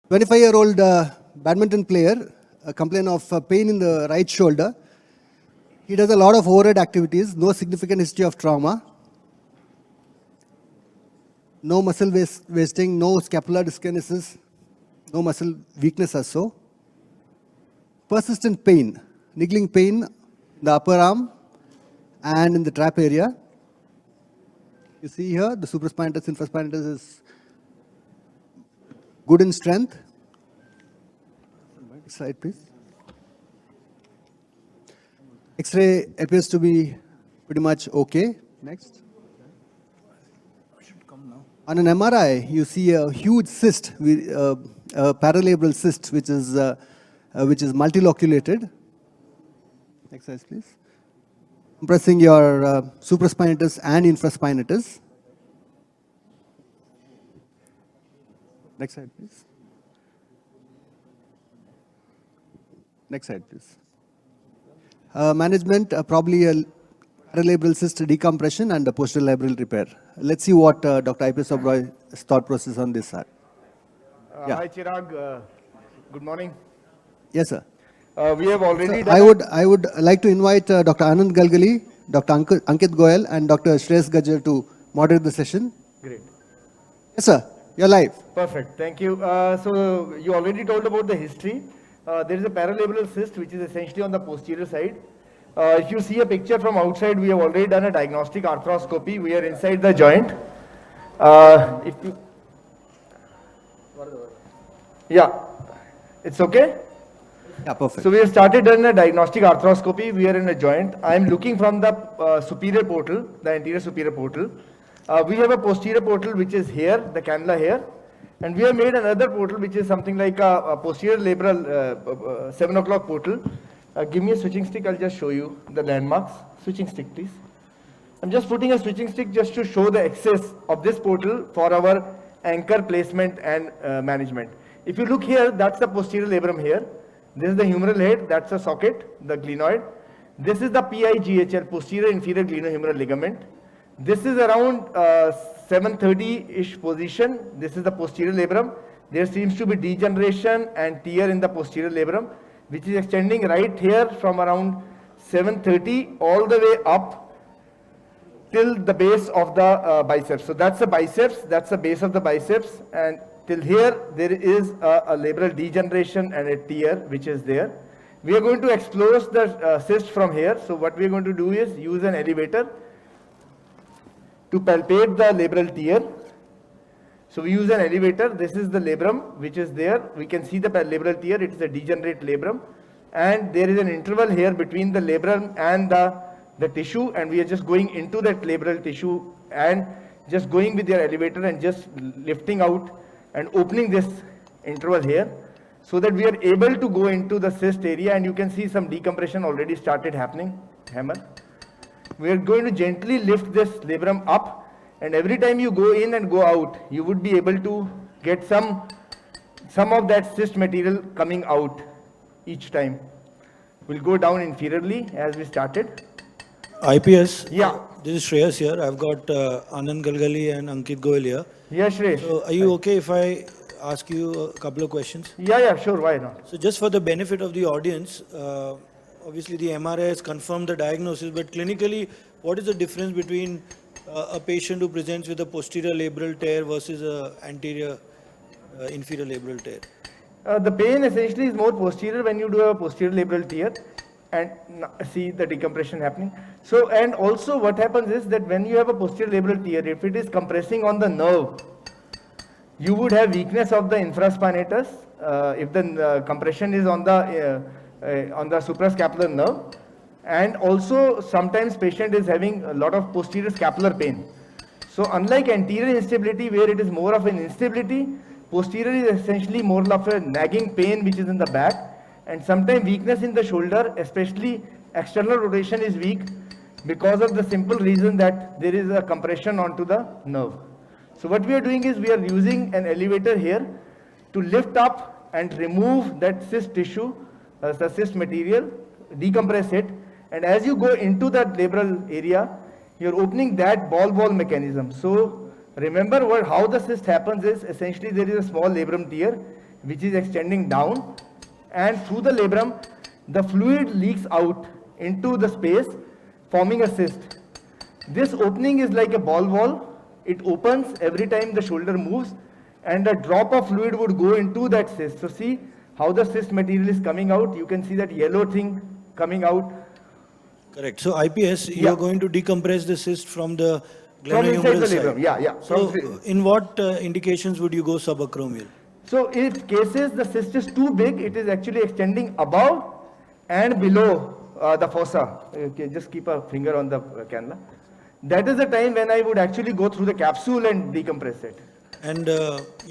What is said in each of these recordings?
25-year-old badminton player complained of pain in the right shoulder. He does a lot of overhead activities, no significant history of trauma, no muscle wasting, no scapular dyskinesis, no muscle weakness or so. Persistent pain, niggling pain in the upper arm and in the trap area. You see here, the supraspinatus, infraspinatus is good in strength. Next slide, please. X-ray appears to be pretty much okay. Next. On an MRI, you see a huge cyst, a paralabral cyst, which is multiloculated. Next slide, please. Compressing your supraspinatus and infraspinatus. Next slide, please. Next slide, please. Management, probably a paralabral cyst decompression and a posterolabral repair. Let's see what Dr. IPS Oberoi's thought process on this are. Hi, Chirag. Good morning. Yes, sir. We have already done. I would like to invite Dr. Anand Galgali, Dr. Ankit Goyal, and Dr. Shreyas Gajjar to moderate the session. Great. Yes, sir. You're live. Perfect. Thank you. So you already told about the history. There is a paralabral cyst which is essentially on the posterior side. If you see a picture from outside, we have already done a diagnostic arthroscopy. We are inside the joint. Yeah, it's okay? Yeah, perfect. So we have started done a diagnostic arthroscopy. We are in a joint. I am looking from the superior portal, the anterior superior portal. We have a posterior portal which is here, the cannula here. And we have made another portal which is something like a posterior labral 7 o'clock portal. Give me a switching stick, I'll just show you the landmarks. Switching stick, please. I'm just putting a switching stick just to show the access of this portal for our anchor placement and management. If you look here, that's the posterior labrum here. This is the humeral head, that's the socket, the glenoid. This is the PIGHL, posterior inferior glenohumeral ligament. This is around 730-ish position. This is the posterior labrum. There seems to be degeneration and tear in the posterior labrum, which is extending right here from around 730 all the way up till the base of the biceps. So that's the biceps, that's the base of the biceps, and till here there is a labral degeneration and a tear which is there. We are going to explore the cyst from here. So what we are going to do is use an elevator to palpate the labral tear. So we use an elevator. This is the labrum which is there. We can see the labral tear. It is a degenerate labrum. And there is an interval here between the labrum and the tissue. And we are just going into that labral tissue and just going with your elevator and just lifting out and opening this interval here so that we are able to go into the cyst area. And you can see some decompression already started happening. Hammer. We are going to gently lift this labrum up. And every time you go in and go out, you would be able to get some of that cyst material coming out each time. We'll go down inferiorly as we started. IPS. Yeah. This is Shreyas here. I've got Anand Galgali and Ankit Goyal here. Yeah, Shreyash. So are you okay if I ask you a couple of questions? Yeah, sure. Why not? So just for the benefit of the audience, obviously the MRI has confirmed the diagnosis, but clinically, what is the difference between a patient who presents with a posterior labral tear versus a anterior inferior labral tear? The pain essentially is more posterior when you do a posterior labral tear and see the decompression happening. So, and also what happens is that when you have a posterior labral tear, if it is compressing on the nerve, you would have weakness of the infraspinatus if the compression is on the suprascapular nerve. And also sometimes patient is having a lot of posterior scapular pain. So unlike anterior instability where it is more of an instability, posterior is essentially more of a nagging pain which is in the back, and sometimes weakness in the shoulder, especially external rotation is weak because of the simple reason that there is a compression onto the nerve. So what we are doing is we are using an elevator here to lift up and remove that cyst tissue, the cyst material, decompress it. And as you go into that labral area, you're opening that ball mechanism. So remember how the cyst happens is essentially there is a small labrum tear which is extending down, and through the labrum, the fluid leaks out into the space, forming a cyst. This opening is like a ball valve. It opens every time the shoulder moves, and a drop of fluid would go into that cyst. So see how the cyst material is coming out. You can see that yellow thing coming out. Correct. So IPS, you Yeah. are going to decompress the cyst from the From inside glenohumeral the side. labrum, yeah. So From in what indications would you go subacromial? So if cases the cyst is too big, it is actually extending above and below the fossa. Okay, just keep a finger on the cannula. That is the time when I would actually go through the capsule and decompress it. And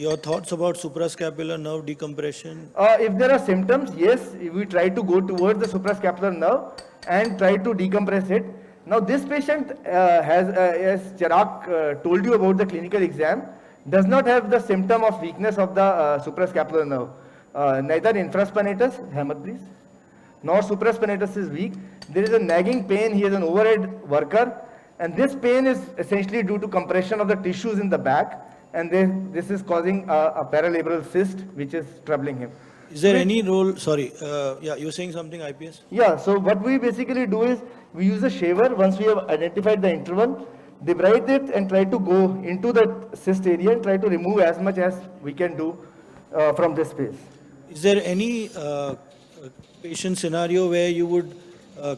your thoughts about suprascapular nerve decompression? If there are symptoms, yes, we try to go towards the suprascapular nerve and try to decompress it. Now this patient as Chirag told you about the clinical exam, does not have the symptom of weakness of the suprascapular nerve. Neither infraspinatus, hammer please, nor supraspinatus is weak. There is a nagging pain, he is an overhead worker, and this pain is essentially due to compression of the tissues in the back, and this is causing a paralabral cyst which is troubling him. Is there any role, sorry, yeah, you're saying something IPS? Yeah, so what we basically do is we use a shaver once we have identified the interval, debride it and try to go into that cyst area and try to remove as much as we can do from this space. Is there any patient scenario where you would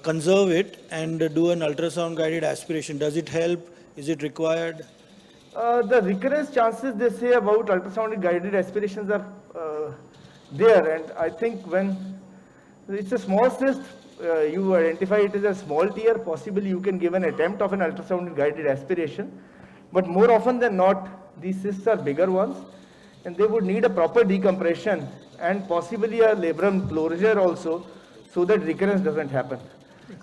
conserve it and do an ultrasound guided aspiration? Does it help? Is it required? The recurrence chances they say about ultrasound guided aspirations are there, and I think when it's a small cyst, you identify it as a small tear, possibly you can give an attempt of an ultrasound guided aspiration, but more often than not, these cysts are bigger ones, and they would need a proper decompression and possibly a labrum closure also, so that recurrence doesn't happen.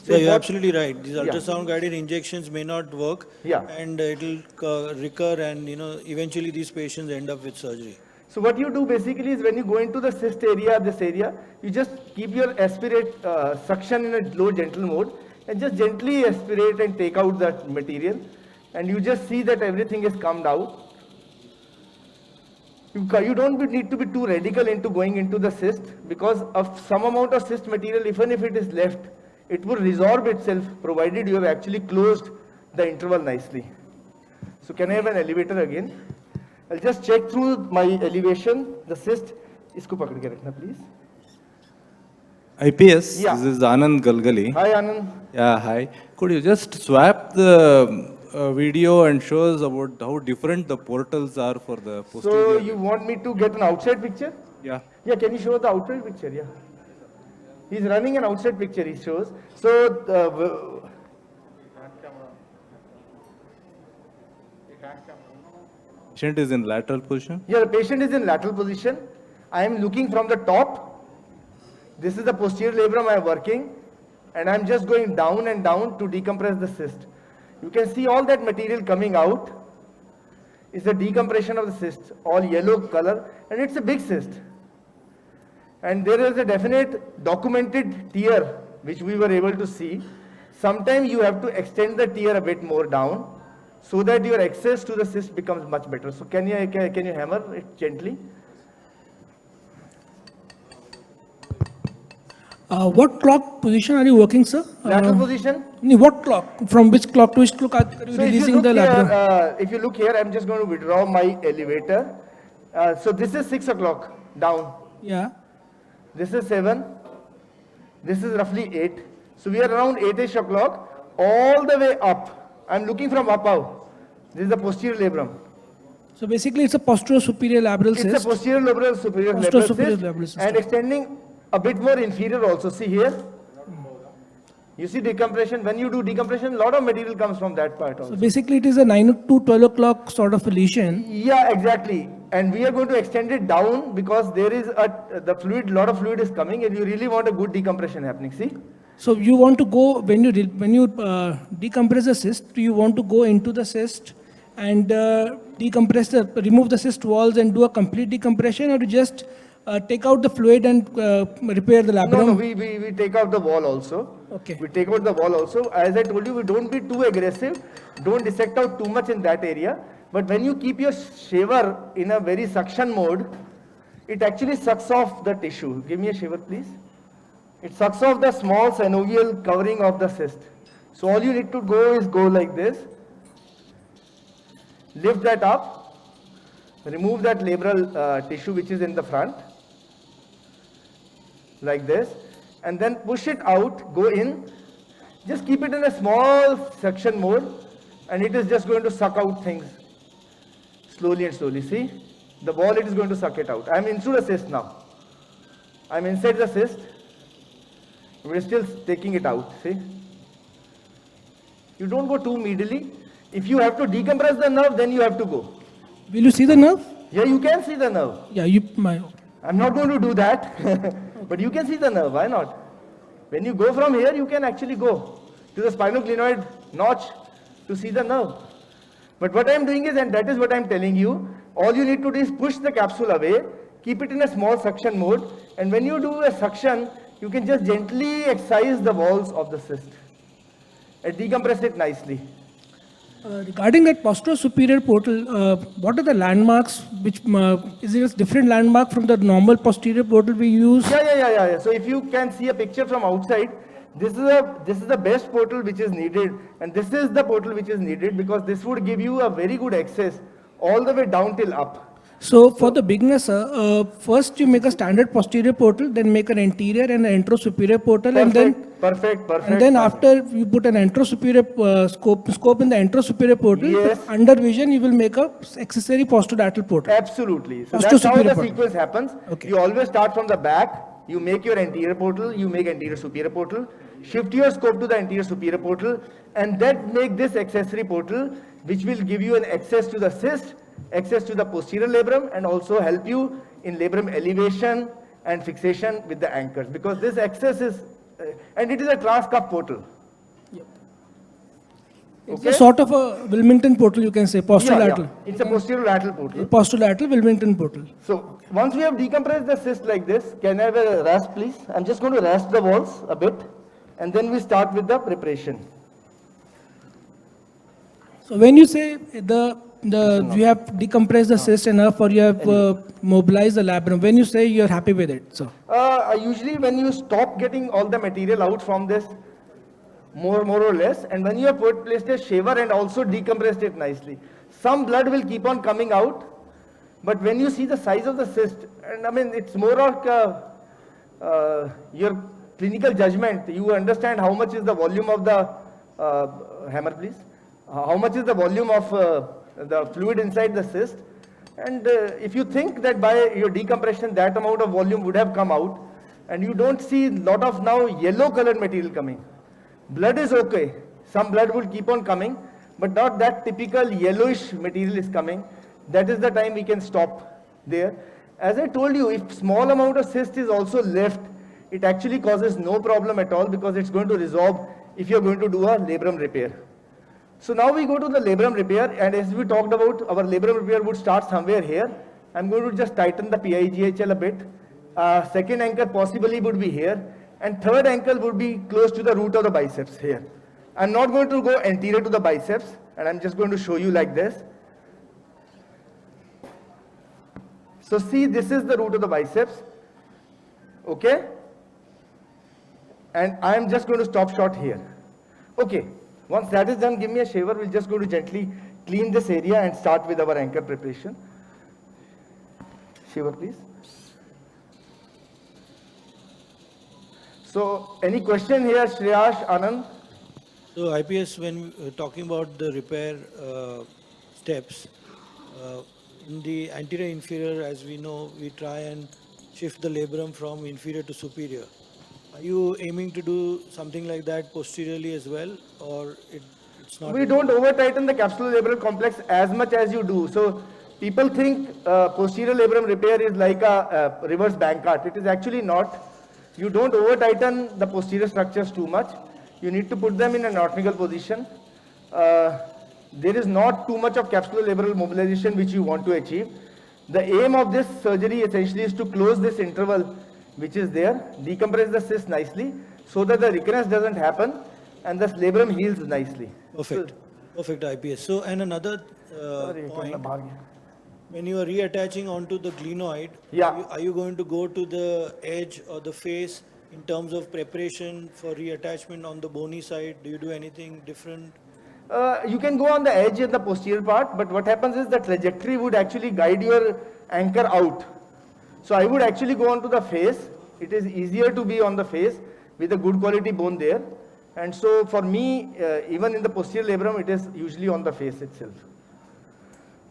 So you're absolutely right. These Yeah. ultrasound guided injections may not work, Yeah. and it'll recur, and eventually these patients end up with surgery. So what you do basically is when you go into the cyst area, this area, you just keep your aspirate suction in a low gentle mode and just gently aspirate and take out that material, and you just see that everything is come out. You don't need to be too radical into going into the cyst, because of some amount of cyst material, even if it is left, it will resorb itself provided you have actually closed the interval nicely. So can I have an elevator again? I'll just check through my elevation, the cyst. Isko pakad ke rakhna, please. IPS, Yeah. this is Anand Galgali. Hi, Anand. Yeah, hi. Could you just swap the video and show us about how different the portals are for the posterior? So you want me to get an outside picture? Yeah. Yeah, can you show the outside picture? Yeah. He's running an outside picture, he shows. So, Patient is in lateral position. yeah, the patient is in lateral position. I am looking from the top. This is the posterior labrum I am working, and I'm just going down and down to decompress the cyst. You can see all that material coming out. It's the decompression of the cyst, all yellow color, and it's a big cyst. And there is a definite documented tear which we were able to see. Sometimes you have to extend the tear a bit more down so that your access to the cyst becomes much better. So can you hammer it gently? What clock position are you working, sir? Lateral position. What clock? From which clock to which clock are you So releasing the labrum? if you look here, I'm just going to withdraw my elevator. So this is 6 o'clock down. Yeah. This is 7. This is roughly 8. So we are around 8ish o'clock, all the way up. I'm looking from above. This is the posterior labrum. So basically, it's a posterior superior labral cyst. It's a posterior labral superior Posterior labral superior cyst, labral cyst. and extending a bit more inferior also. See here. You see decompression. When you do decompression, a lot of material comes from that part also. So basically, it is a 9 to 12 o'clock sort of a lesion. Yeah, exactly. And we are going to extend it down because there is lot of fluid is coming, and you really want a good decompression happening. See? So you want to go, when you decompress the cyst, do you want to go into the cyst and remove the cyst walls and do a complete decompression, or just take out the fluid and repair the labrum? No, we take out the wall also. Okay. We take out the wall also. As I told you, we don't be too aggressive. Don't dissect out too much in that area. But when you keep your shaver in a very suction mode, it actually sucks off the tissue. Give me a shiver, please. It sucks off the small synovial covering of the cyst. So all you need to go is go like this. Lift that up. Remove that labral tissue which is in the front. Like this. And then push it out, go in. Just keep it in a small suction mode. And it is just going to suck out things. Slowly and slowly. See? The ball, it is going to suck it out. I am into the cyst now. I am inside the cyst. We are still taking it out. See? You don't go too immediately. If you have to decompress the nerve, then you have to go. Will you see the nerve? Yeah, you can see the nerve. Yeah, I'm not going to do that. But you can see the nerve. Why not? When you go from here, you can actually go to the spinoclinoid notch to see the nerve. But what I am doing is, and that is what I am telling you, all you need to do is push the capsule away, keep it in a small suction mode, and when you do a suction, you can just gently excise the walls of the cyst and decompress it nicely. Regarding that posterior superior portal, what are the landmarks? Which is it a different landmark from the normal posterior portal we use? Yeah. So if you can see a picture from outside, this is the best portal which is needed, and this is the portal which is needed because this would give you a very good access all the way down till up. So for the beginner, sir, first you make a standard posterior portal, then make an anterior and an anterosuperior portal, Perfect. And then after you put an anterosuperior scope in the anterosuperior portal, Yes. under vision you will make a accessory posterolateral portal. Absolutely. So Posterior that's how superior the portal. sequence happens. Okay. You always start from the back. You make your anterior portal. You make anterior superior portal. Shift your scope to the anterior superior portal, and then make this accessory portal, which will give you an access to the cyst, access to the posterior labrum, and also help you in labrum elevation and fixation with the anchors, because this access is, and it is a transcuff portal. It's Okay? a sort of a Wilmington portal, you can say, posterolateral. Yeah. It's a posterolateral portal. Posterolateral Wilmington portal. So once we have decompressed the cyst like this, can I have a rasp, please? I'm just going to rasp the walls a bit, and then we start with the preparation. So when you say you have decompressed the cyst enough or you have mobilized the labrum, when you say you're happy with it, so Usually when you stop getting all the material out from this, more or less, and when you have placed a shaver and also decompressed it nicely, some blood will keep on coming out, but when you see the size of the cyst, and I mean it's more of your clinical judgment, you understand how much is the volume of the hammer, please. How much is the volume of the fluid inside the cyst, and if you think that by your decompression that amount of volume would have come out, and you don't see lot of now yellow colored material coming, blood is okay, some blood will keep on coming, but not that typical yellowish material is coming, that is the time we can stop there. As I told you, if small amount of cyst is also left, it actually causes no problem at all, because it's going to resolve if you're going to do a labrum repair. So now we go to the labrum repair, and as we talked about, our labrum repair would start somewhere here. I'm going to just tighten the PIGHL a bit. Second ankle possibly would be here, and third ankle would be close to the root of the biceps here. I'm not going to go anterior to the biceps, and I'm just going to show you like this. So see, this is the root of the biceps, okay? And I'm just going to stop short here. Okay. Once that is done, give me a shaver. We'll just go to gently clean this area and start with our anchor preparation. Shaver, please. So, any question here, Shreyash, Anand? So IPS, when talking about the repair steps, in the anterior inferior, as we know, we try and shift the labrum from inferior to superior. Are you aiming to do something like that posteriorly as well, or it's not? We don't over tighten the capsulolabral complex as much as you do. So people think posterior labrum repair is like a reverse Bankart. It is actually not. You don't over tighten the posterior structures too much. You need to put them in an anatomical position. There is not too much of capsulolabral mobilization which you want to achieve. The aim of this surgery essentially is to close this interval which is there, decompress the cyst nicely so that the recurrence doesn't happen and the labrum heals nicely. Perfect. Perfect IPS. So, and another point, When you are reattaching onto the glenoid, Yeah. are you going to go to the edge or the face in terms of preparation for reattachment on the bony side? Do you do anything different? You can go on the edge in the posterior part, but what happens is the trajectory would actually guide your anchor out. So I would actually go onto the face. It is easier to be on the face with a good quality bone there. And so for me, even in the posterior labrum, it is usually on the face itself.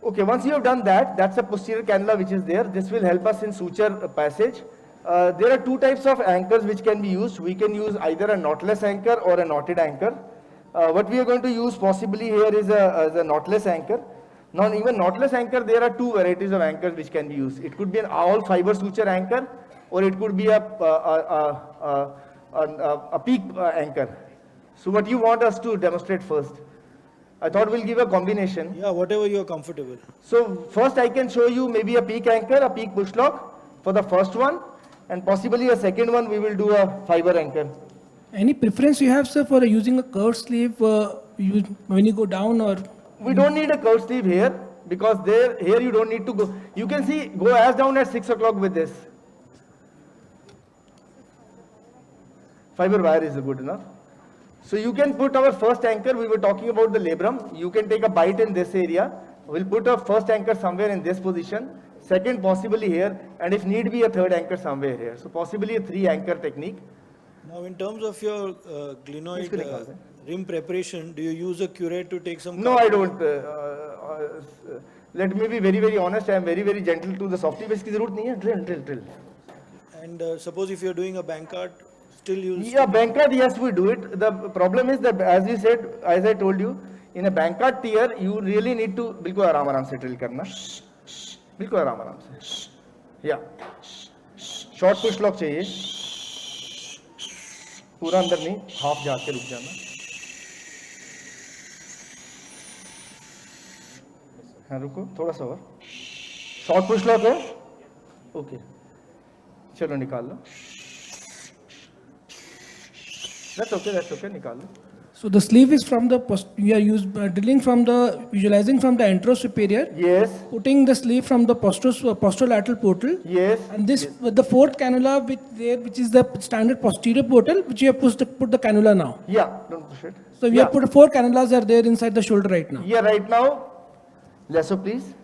Okay, once you have done that, that's a posterior cannula which is there. This will help us in suture passage. There are two types of anchors which can be used. We can use either a knotless anchor or a knotted anchor. What we are going to use possibly here is a knotless anchor. Now even knotless anchor, there are two varieties of anchors which can be used. It could be an all fiber suture anchor, or it could be a peak anchor. So what you want us to demonstrate first? I thought we'll give a combination. Yeah, whatever you are comfortable. So first I can show you maybe a peak anchor, a peak push lock for the first one, and possibly a second one we will do a fiber anchor. Any preference you have, sir, for using a curved sleeve when you go down, or? We don't need a curved sleeve here because here you don't need to go. You can see go as down as 6 o'clock with this. Fiber wire is good enough. So you can put our first anchor. We were talking about the labrum. You can take a bite in this area. We'll put a first anchor somewhere in this position, second possibly here, and if need be a third anchor somewhere here. So possibly a 3 anchor technique. Now, in terms of your glenoid rim preparation, do you use a curette to take some? No, I don't. Let me be very, very honest. I am very, very gentle to the softy. इसकी ज़रूरत नहीं है. Drill. And suppose if you are doing a bankart, still use. Yeah, bankart, yes, we do it. The problem is that, as you said, as I told you, in a bankart tier, you really need to बिल्कुल आराम से drill करना. बिल्कुल आराम से. Yeah. Short push lock चाहिए. पूरा अंदर नहीं, हाफ जाके रुक जाना. हाँ रुको, थोड़ा सा और. शॉर्ट पुश लॉक है. ओके. चलो निकाल लो. That's okay, निकाल लो. So the sleeve is from the you are drilling from the visualizing from the anterosuperior. Yes. Putting the sleeve from the posterolateral portal. Yes. And this with the fourth cannula which is the standard posterior portal, which you have put the cannula now. Yeah, don't push it. So we have put 4 cannulas are there inside the shoulder right now. Yeah, right now. Lasso, please.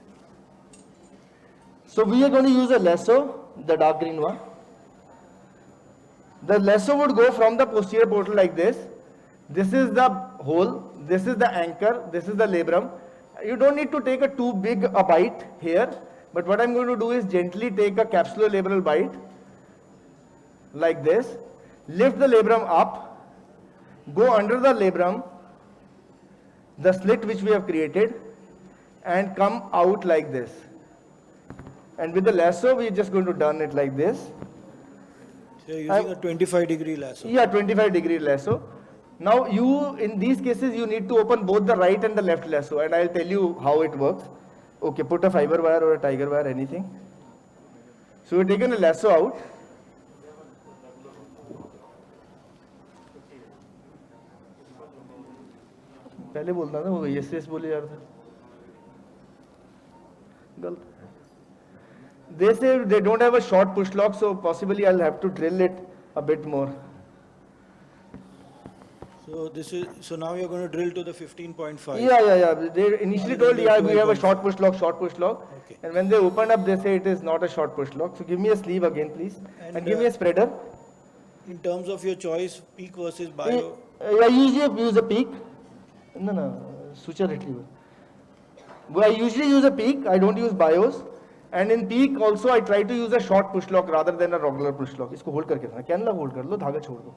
So we are going to use a lasso, the dark green one. The lasso would go from the posterior portal like this. This is the hole, this is the anchor, this is the labrum. You don't need to take a too big a bite here, but what I'm going to do is gently take a capsulolabral bite like this, lift the labrum up, go under the labrum, the slit which we have created, and come out like this. And with the lasso, we're just going to turn it like this. So you're using a 25-degree lasso. Yeah, 25-degree lasso. Now in these cases, you need to open both the right and the left lasso, and I'll tell you how it works. Okay, put a fiber wire or a tiger wire, anything. So we've taken a lasso out. पहले बोलना था वो yes बोले जा रहा था. गलत. They say they don't have a short push lock, so possibly I'll have to drill it a bit more. So now you're going to drill to the 15.5. Yeah. They initially told, we have a short push lock. Okay. And when they opened up, they say it is not a short push lock. So give me a sleeve again, please. And give me a spreader. In terms of your choice, peak versus bio. I usually use a peak. No, suture retriever. I usually use a peak. I don't use bios. And in peak also, I try to use a short push lock rather than a regular push lock. इसको hold करके रखना. Cannula hold कर लो, धागा छोड़ दो.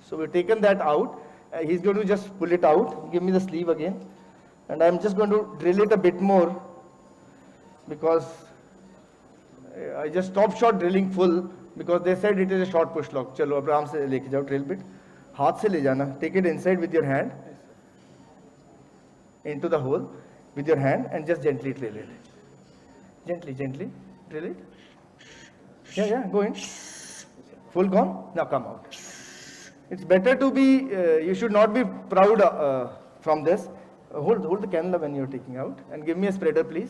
So we've taken that out. He's going to just pull it out. Give me the sleeve again. And I'm just going to drill it a bit more because I just stopped short drilling full because they said it is a short push lock. चलो अब आराम से लेके जाओ drill bit. हाथ से ले जाना. Take it inside with your hand into the hole with your hand and just gently drill it. Gently drill it. Yeah, go in. Full gone. Now come out. It's better to be, you should not be proud from this. hold the cannula when you're taking out, and give me a spreader, please.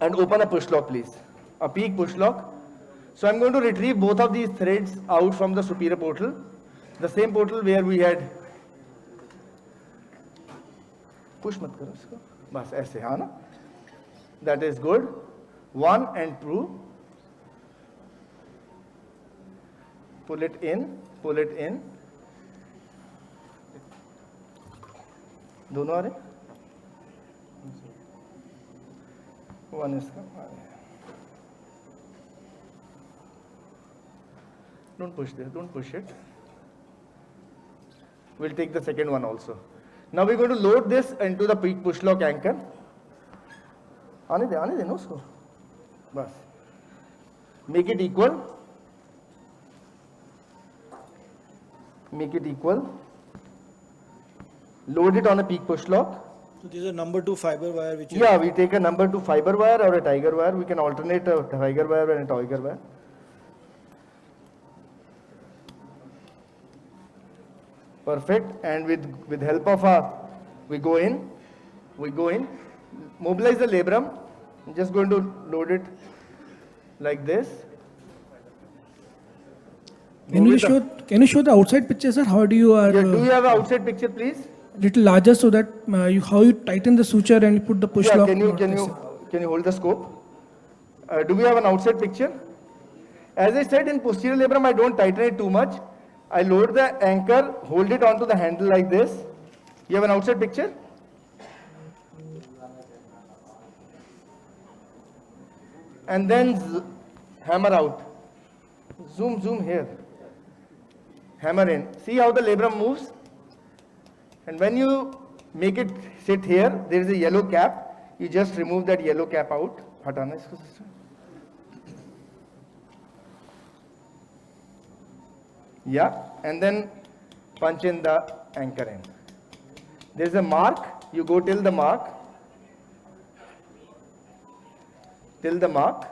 And open a push lock, please. A peak push lock. So I'm going to retrieve both of these threads out from the superior portal, the same portal where we had. Push mat karo isko. Bas aise, हाँ ना? That is good. 1 and 2. Pull it in, pull it in. दोनों आ रहे? One is come. Don't push this, don't push it. We'll take the second one also. Now we're going to load this into the peak push lock anchor. आने दे ना उसको. बस. Make it equal. Make it equal. Load it on a peak push lock. So this is a number 2 fiber wire which Yeah, we take a number 2 fiber wire or a tiger wire. We can alternate a tiger wire and a tiger wire. Perfect. And with help of we go in, mobilize the labrum. I'm just going to load it like this. Can you show the outside picture, sir? How do you are Yeah, do you have an outside picture, please? little larger so that how you tighten the suture and you put the push Yeah, lock? can not this. you hold the scope? Do we have an outside picture? As I said, in posterior labrum, I don't tighten it too much. I load the anchor, hold it onto the handle like this. You have an outside picture? And then hammer out. Zoom here. Hammer in. See how the labrum moves? And when you make it sit here, there is a yellow cap. You just remove that yellow cap out. हटाना इसको sister. Yeah, and then punch in the anchor in. There is a mark. You go till the mark. Till the mark.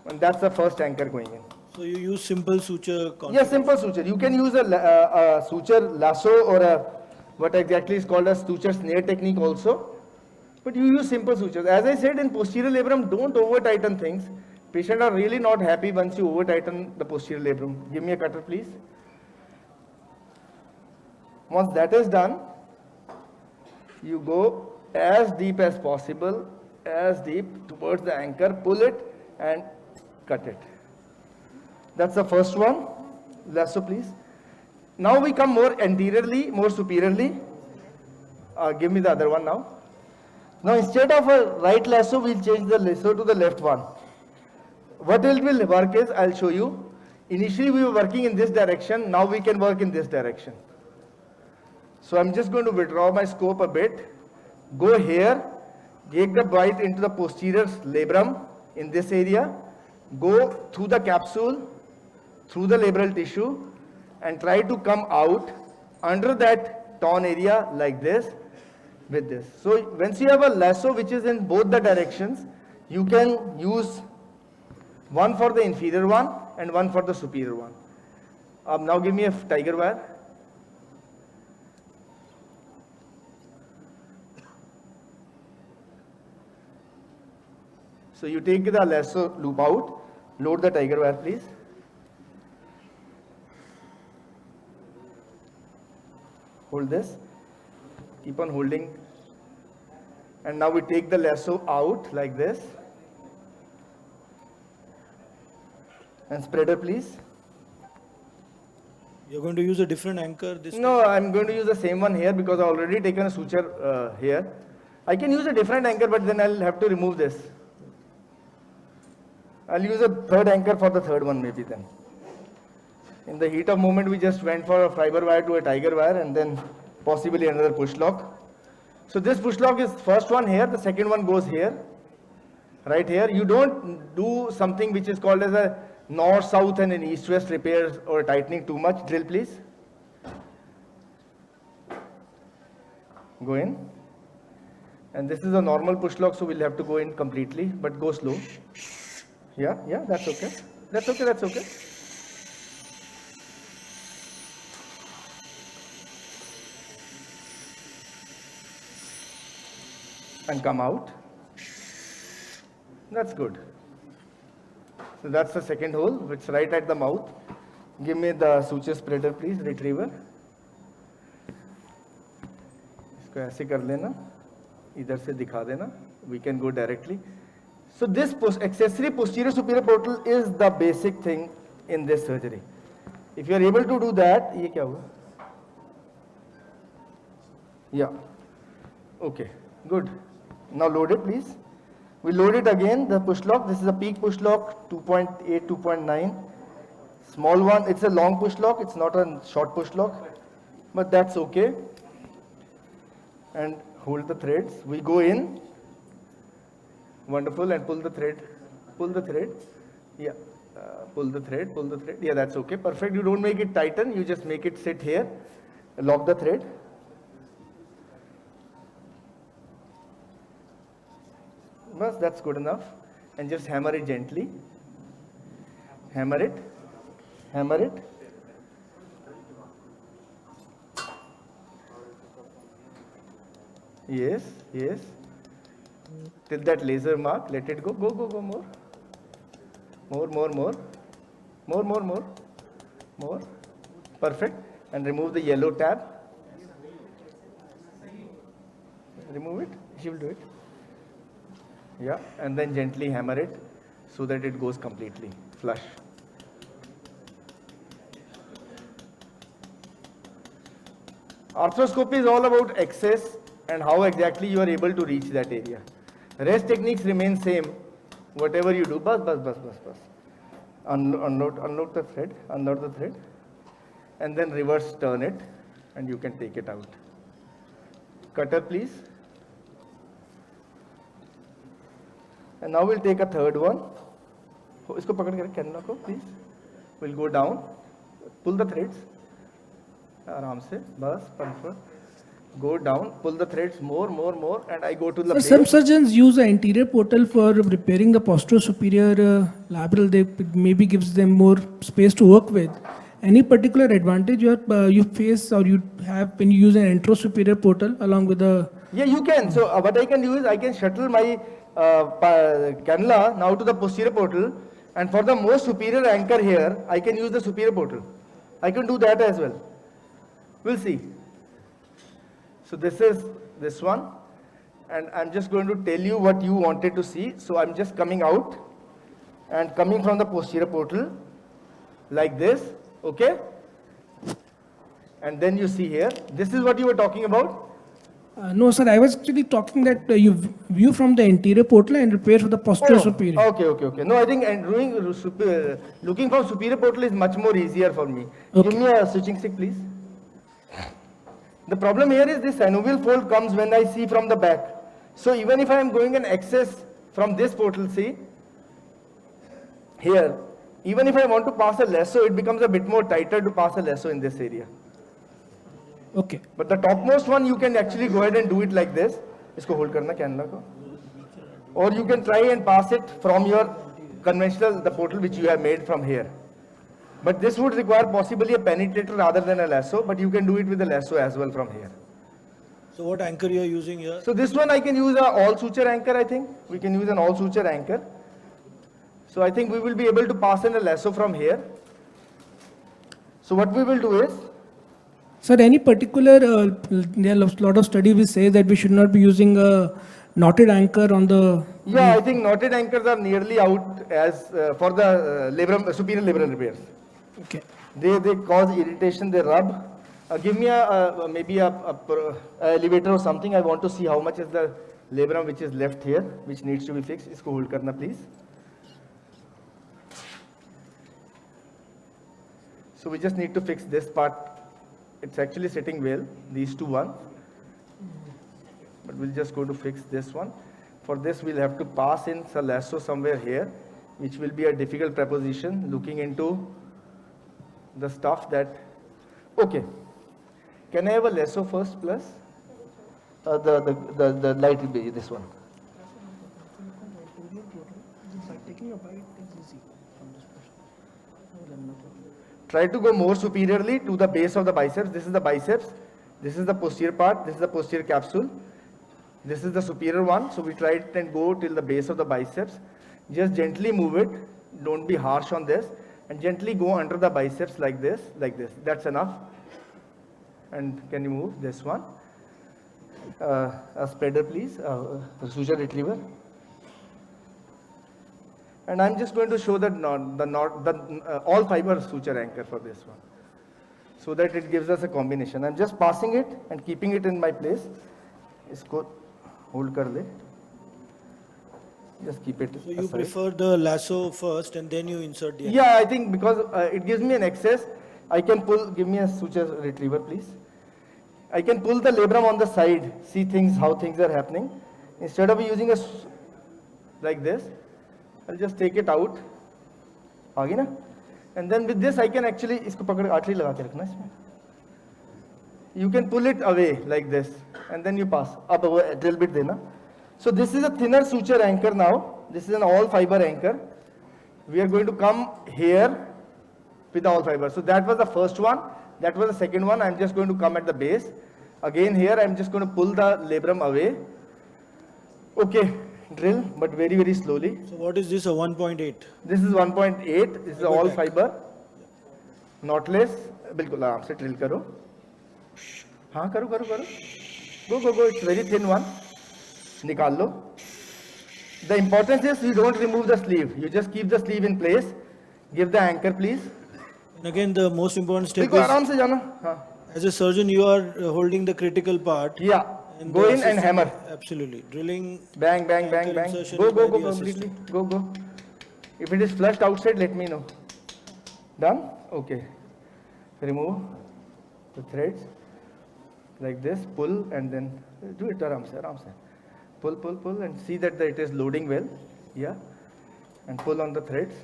And that's the first anchor going in. So you use simple suture concept. Yes, simple suture. You can use a suture lasso or what exactly is called a suture snare technique also. But you use simple sutures. As I said, in posterior labrum, don't over tighten things. Patients are really not happy once you over tighten the posterior labrum. Give me a cutter, please. Once that is done, you go as deep as possible, as deep towards the anchor, pull it and cut it. That's the first one. Lasso, please. Now we come more anteriorly, more superiorly. Give me the other one now. Now instead of a right lasso, we'll change the lasso to the left one. What it will work is, I'll show you. Initially we were working in this direction, now we can work in this direction. So I'm just going to withdraw my scope a bit. Go here, take the bite into the posterior labrum in this area. Go through the capsule, through the labral tissue, and try to come out under that torn area like this with this. So once you have a lasso which is in both the directions, you can use one for the inferior one and one for the superior one. Now give me a tiger wire. So you take the lasso loop out, load the tiger wire, please. Hold this, keep on holding. And now we take the lasso out like this. And spreader, please. You're going to use a different anchor this No, time? I'm going to use the same one here because I've already taken a suture here. I can use a different anchor, but then I'll have to remove this. I'll use a third anchor for the third one maybe then. In the heat of moment, we just went for a fiber wire to a tiger wire and then possibly another push lock. So this push lock is first one here, the second one goes here, right here. You don't do something which is called as a north-south and an east-west repairs or tightening too much. Drill, please. Go in. And this is a normal push lock, so we'll have to go in completely, but go slow. Yeah, that's okay. That's okay. and come out. That's good. So that's the second hole, it's right at the mouth. Give me the suture spreader, please, retriever. इसको ऐसे कर लेना, इधर से दिखा देना. We can go directly. So this accessory posterior superior portal is the basic thing in this surgery. If you are able to do that, ये क्या हुआ? Yeah. Okay. Good. Now load it, please. We load it again. The push lock. This is a peak push lock, 2.8, 2.9. Small one. It's a long push lock. It's not a short push lock, but that's okay. And hold the threads. We go in. Wonderful. And pull the thread. Pull the thread. Yeah. Pull the thread. Pull the thread. Yeah, that's okay. Perfect. You don't make it tighten. You just make it sit here. Lock the thread. Bas, that's good enough. And just hammer it gently. Hammer it. Hammer it. Yes, yes. Till that laser mark, let it go. Go, go, go more. More, more, more. More, more, more. More. Perfect. And remove the yellow tab. Remove it. She will do it. Yeah, and then gently hammer it so that it goes completely flush. Arthroscopy is all about access and how exactly you are able to reach that area. Rest techniques remain same, whatever you do. Bus. Unload the thread, and then reverse turn it, and you can take it out. Cutter, please. And now we'll take a third one. इसको पकड़ के camera को, please. We'll go down, pull the threads. आराम से, बस, perfect. Go down, pull the threads more, and I go to the base. Some surgeons use an anterior portal for repairing the posterior superior labral. They maybe gives them more space to work with. Any particular advantage you face or you have when you use an anterosuperior portal along with the? Yeah, you can. So what I can do is I can shuttle my cannula now to the posterior portal, and for the most superior anchor here, I can use the superior portal. I can do that as well. We'll see. So this is this one, and I'm just going to tell you what you wanted to see. So I'm just coming out and coming from the posterior portal like this, okay? And then you see here, this is what you were talking about. No, sir, I was actually talking that you view from the anterior portal and repair for the posterior superior. Okay. No, I think looking from superior portal is much more easier for me. Okay. Give me a switching stick, please. The problem here is this synovial fold comes when I see from the back. So even if I am going an access from this portal, see, here, even if I want to pass a lasso, it becomes a bit more tighter to pass a lasso in this area. Okay. But the topmost one, you can actually go ahead and do it like this. Isko hold karna cannula ko. Or you can try and pass it from your conventional, the portal which you have made from here. But this would require possibly a penetrator rather than a lasso, but you can do it with a lasso as well from here. So what anchor you are using here? So this one I can use an all suture anchor, I think. We can use an all suture anchor. So I think we will be able to pass in a lasso from here. So what we will do is, Sir, any particular, there are a lot of studies which say that we should not be using a knotted anchor on the... yeah, I think knotted anchors are nearly out as for the superior labral repairs. Okay. They cause irritation, they rub. Give me maybe a elevator or something. I want to see how much is the labrum which is left here, which needs to be fixed. Isko hold karna, please. So we just need to fix this part. It's actually sitting well, these two ones. But we'll just go to fix this one. For this, we'll have to pass in a lasso somewhere here, which will be a difficult proposition, looking into the stuff that... Okay. Can I have a lasso first, plus? The light will be this one. Try to go more superiorly to the base of the biceps. This is the biceps. This is the posterior part. This is the posterior capsule. This is the superior one. So we try it and go till the base of the biceps. Just gently move it. Don't be harsh on this. And gently go under the biceps like this, like this. That's enough. And can you move this one? A spreader, please. A suture retriever. And I'm just going to show the all fiber suture anchor for this one, so that it gives us a combination. I'm just passing it and keeping it in my place. Isko hold kar le. Just keep it So you aside. prefer the lasso first and then you insert the Yeah, I think because it gives me an excess, I can pull. Give me a suture retriever, please. I can pull the labrum on the side, see things, how things are happening. Instead of using like this, I'll just take it out. आगे ना? And then with this, I can actually इसको पकड़ आटली लगा के रखना इसमें. You can pull it away like this, and then you pass. अब वो a little bit देना. So this is a thinner suture anchor now. This is an all fiber anchor. We are going to come here with the all fiber. So that was the first one. That was the second one. I'm just going to come at the base. Again here, I'm just going to pull the labrum away. Okay, drill, but very, very slowly. So what is this, a 1.8? This is 1.8. This is all fiber. Knotless. बिल्कुल आराम से drill करो. हाँ करो करो करो. Go go go. It's very thin one. निकाल लो. The importance is you don't remove the sleeve. You just keep the sleeve in place. Give the anchor, please. And again, the most important step बिल्कुल आराम is, से जाना. हाँ. as a surgeon, you are holding the critical part. Yeah. And Go the in and assistant- hammer. Absolutely. Drilling. Bang bang bang anchor bang. insertion Go is go by go the completely. assistant. Go go. If it is flushed outside, let me know. Done? Okay. Remove the threads like this. Pull and then do it aram se, aram se. Pull pull pull and see that it is loading well. Yeah. And pull on the threads.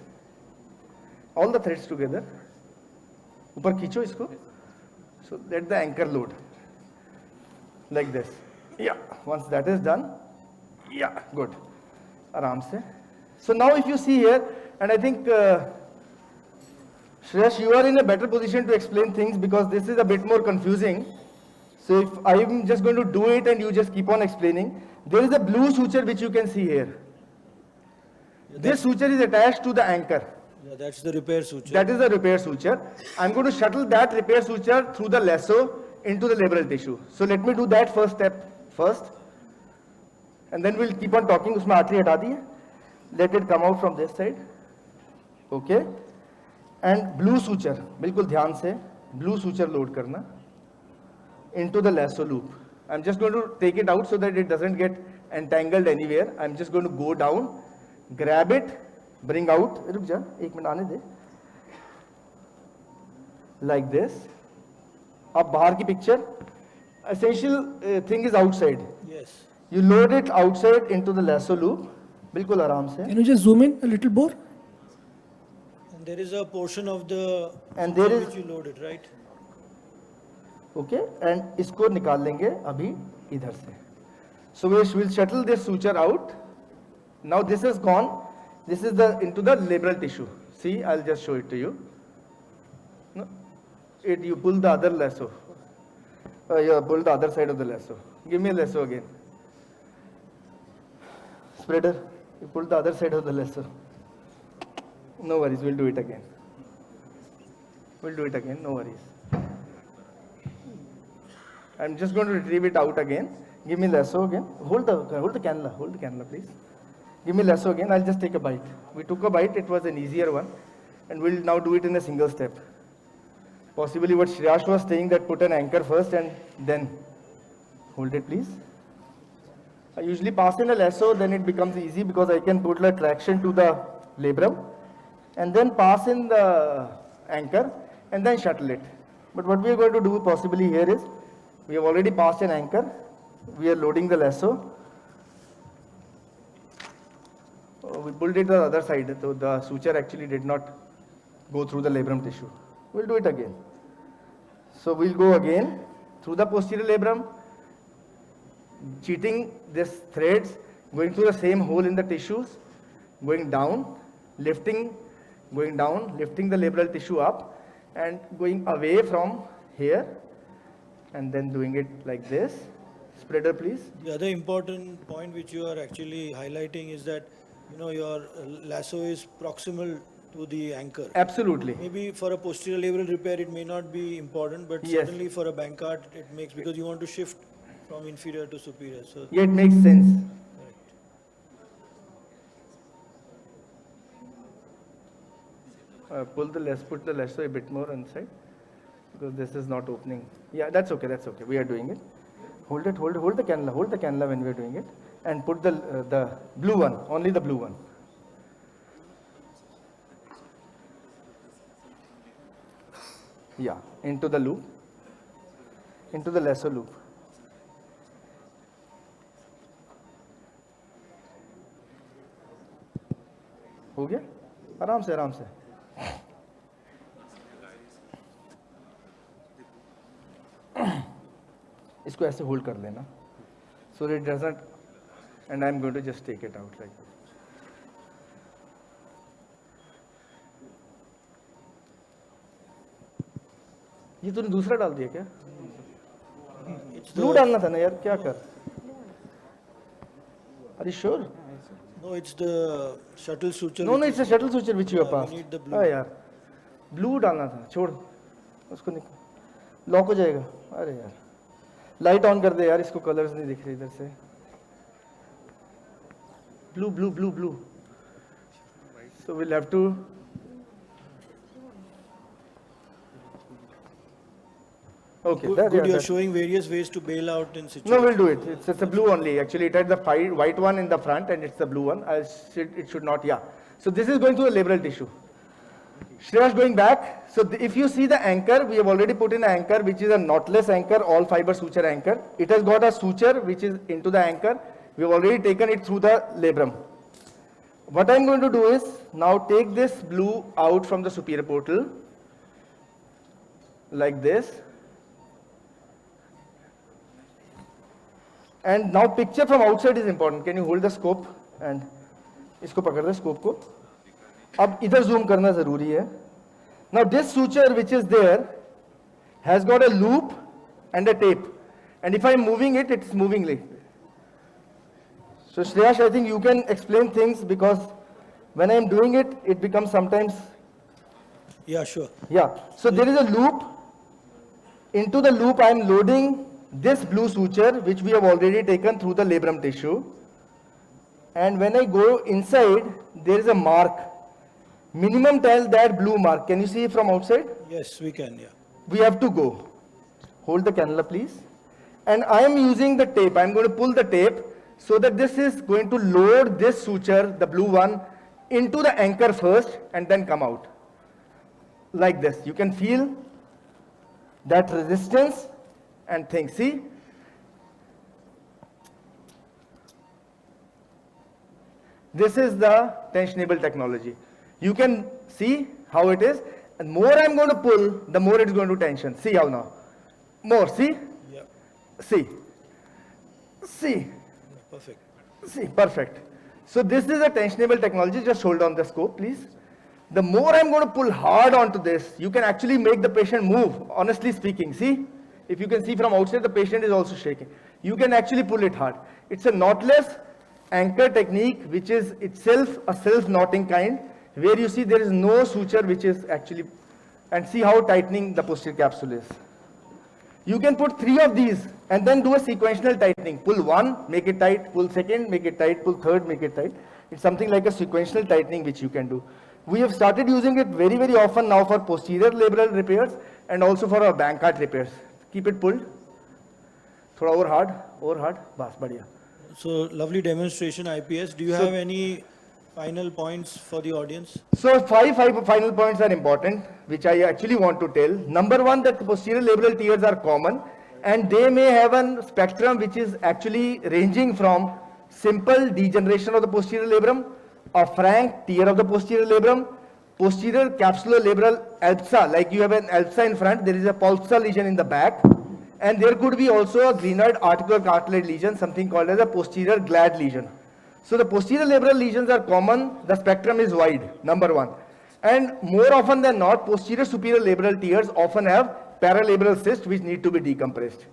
All the threads together. ऊपर खींचो इसको. So let the anchor load. Like this. Yeah. Once that is done. Yeah. Good. Aram se. So now if you see here, and I think Shreyash, you are in a better position to explain things because this is a bit more confusing. So if I'm just going to do it and you just keep on explaining, there is a blue suture which you can see here. This suture is attached to the anchor. Yeah, that's the repair suture. That is the repair suture. I'm going to shuttle that repair suture through the lasso into the labral tissue. So let me do that first step first. And then we'll keep on talking. उसमें आटली हटा दी है. Let it come out from this side. Okay. And blue suture. बिल्कुल ध्यान से blue suture load करना into the lasso loop. I'm just going to take it out so that it doesn't get entangled anywhere. I'm just going to go down, grab it, bring out. रुक जा, एक minute आने दे. Like this. अब बाहर की picture. Essential thing is outside. Yes. You load it outside into the lasso loop. बिल्कुल आराम से. Can you just zoom in a little more? And there is a portion of the And there suture is- which you loaded, right? Okay, and इसको निकाल लेंगे अभी इधर से. So we will shuttle this suture out. Now this is gone. This is the into the labral tissue. See, I'll just show it to you. No, you pull the other lasso. You pull the other side of the lasso. Give me a lasso again. Spreader, you pull the other side of the lasso. No worries, we'll do it again. We'll do it again, no worries. I'm just going to retrieve it out again. Give me lasso again. Hold the cannula, please. Give me lasso again. I'll just take a bite. We took a bite. It was an easier one, and we'll now do it in a single step. Possibly what Shreyash was saying, that put an anchor first and then hold it, please. I usually pass in a lasso, then it becomes easy because I can put a traction to the labrum and then pass in the anchor and then shuttle it. But what we are going to do possibly here is, we have already passed an anchor. We are loading the lasso. We pulled it to the other side, so the suture actually did not go through the labrum tissue. We'll do it again. So we'll go again through the posterior labrum, cheating this threads, going through the same hole in the tissues, going down, lifting, going down, lifting the labral tissue up, and going away from here, and then doing it like this, spreader, please. The other important point which you are actually highlighting is that, you know, your lasso is proximal to the anchor. Absolutely. Maybe for a posterior labral repair, it may not be important, but Yes. certainly for a Bankart, it makes, because you want to shift from inferior to superior. So, Yeah, it makes sense. Put the lasso a bit more inside, because this is not opening. Yeah, that's okay, that's okay. We are doing it. Hold the cannula when we are doing it, and put the blue one, only the blue one. Yeah, into the loop, into the lasso loop. हो गया? आराम से, आराम से. इसको ऐसे hold कर लेना, so that it doesn't, and I'm going to just take it out like this. ये तूने दूसरा डाल दिया क्या? ब्लू डालना था ना यार, क्या कर? Are you sure? no, it's the shuttle suture. No, it's a shuttle suture which you have Yeah, we passed. need the blue. हाँ यार, ब्लू डालना था, छोड़, उसको निकाल, लॉक हो जाएगा. अरे यार, लाइट ऑन कर दे यार, इसको कलर्स नहीं दिख रहे इधर से. Blue blue blue blue. So we'll have to. Okay, Good, that- good, yeah, you're that- showing various ways to bail out in No, situations. we'll do it. It's a blue only. Actually, it had the white one in the front, and it's the blue one. It should not. Yeah. So this is going through the labral tissue. Shreya's going back. So if you see the anchor, we have already put in an anchor, which is a knotless anchor, all fiber suture anchor. It has got a suture which is into the anchor. We have already taken it through the labrum. What I'm going to do is now take this blue out from the superior portal, like this. And now picture from outside is important. Can you hold the scope and इसको पकड़ दे scope को. अब इधर zoom करना जरूरी है. Now this suture which is there has got a loop and a tape, and if I'm moving it, it's moving like. So Shreyash, I think you can explain things, because when I'm doing it, it becomes sometimes. Yeah, sure. Yeah. So there is a loop. Into the loop, I'm loading this blue suture, which we have already taken through the labrum tissue. And when I go inside, there is a mark. Minimum tell that blue mark. Can you see from outside? Yes, we can, yeah. We have to go. Hold the cannula, please. And I am using the tape. I'm going to pull the tape so that this is going to load this suture, the blue one, into the anchor first and then come out. Like this. You can feel that resistance and things. See? This is the tensionable technology. You can see how it is. And more I'm going to pull, the more it's going to tension. See how now? More, see? Yeah, See? See? perfect. See, perfect. So this is a tensionable technology. Just hold on the scope, please. The more I'm going to pull hard onto this, you can actually make the patient move, honestly speaking. See? If you can see from outside, the patient is also shaking. You can actually pull it hard. It's a knotless anchor technique, which is itself a self-knotting kind, where you see there is no suture which is actually, and see how tightening the posterior capsule is. You can put 3 of these and then do a sequential tightening. Pull 1, make it tight, pull 2nd, make it tight, pull 3rd, make it tight. It's something like a sequential tightening which you can do. We have started using it very, very often now for posterior labral repairs and also for our Bankart repairs. Keep it pulled. Thoda over hard, bas, badhiya. So, lovely demonstration, IPS. Do you have any final points for the audience? So five final points are important, which I actually want to tell. Number 1, that posterior labral tears are common, and they may have a spectrum which is actually ranging from simple degeneration of the posterior labrum, a frank tear of the posterior labrum, posterior capsular labral ALPSA, like you have an ALPSA in front, there is a PULSA lesion in the back, and there could be also a glenoid articular cartilage lesion, something called as a posterior GLAD lesion. So the posterior labral lesions are common, the spectrum is wide, number 1. And more often than not, posterior superior labral tears often have paralabral cysts which need to be decompressed.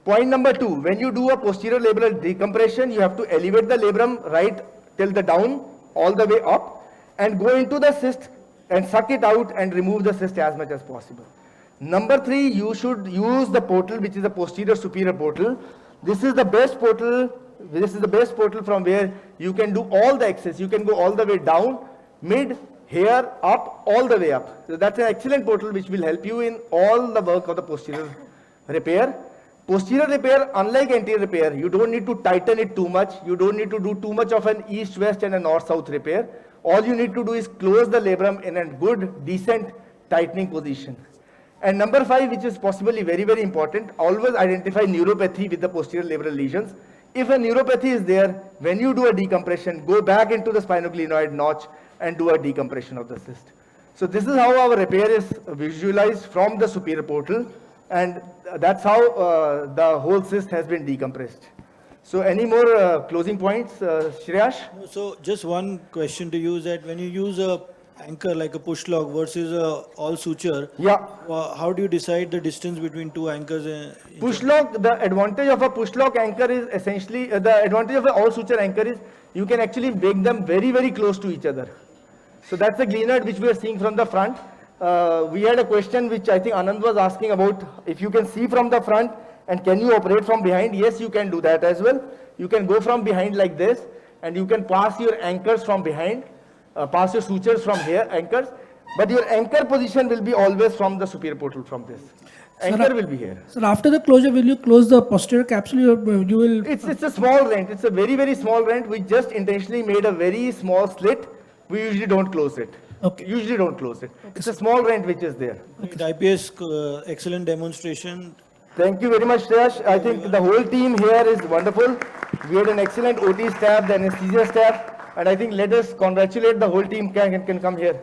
Point number 2, when you do a posterior labral decompression, you have to elevate the labrum right till the down, all the way up, and go into the cyst and suck it out and remove the cyst as much as possible. Number 3, you should use the portal, which is a posterior superior portal. This is the best portal. This is the best portal from where you can do all the access. You can go all the way down, mid, here, up, all the way up. So that's an excellent portal which will help you in all the work of the posterior repair. Posterior repair, unlike anterior repair, you don't need to tighten it too much. You don't need to do too much of an east-west and a north-south repair. All you need to do is close the labrum in a good, decent tightening position. And number 5, which is possibly very, very important, always identify neuropathy with the posterior labral lesions. If a neuropathy is there, when you do a decompression, go back into the spinoglenoid notch and do a decompression of the cyst. So this is how our repair is visualized from the superior portal, and that's how the whole cyst has been decompressed. So any more closing points, Shreyash? So just one question to you is that when you use a anchor like a push lock versus a all suture, Yeah. how do you decide the distance between two anchors? Push lock, the advantage of a push lock anchor is essentially, the advantage of an all suture anchor is you can actually make them very, very close to each other. So that's the glenoid which we are seeing from the front. We had a question which I think Anand was asking about, if you can see from the front and can you operate from behind? Yes, you can do that as well. You can go from behind like this and you can pass your anchors from behind, pass your sutures from here, anchors, but your anchor position will be always from the superior portal from this. Anchor will be here. So after the closure, will you close the posterior capsule? You will. It's a small rent. It's a very, very small rent. We just intentionally made a very small slit. We usually don't close it. Okay. Usually don't close it. It's a small rent which is there. The IPS, excellent demonstration. Thank you very much, Shreyash. I think the whole team here is wonderful. We had an excellent OT staff, the anesthesia staff, and I think let us congratulate the whole team. Can come here.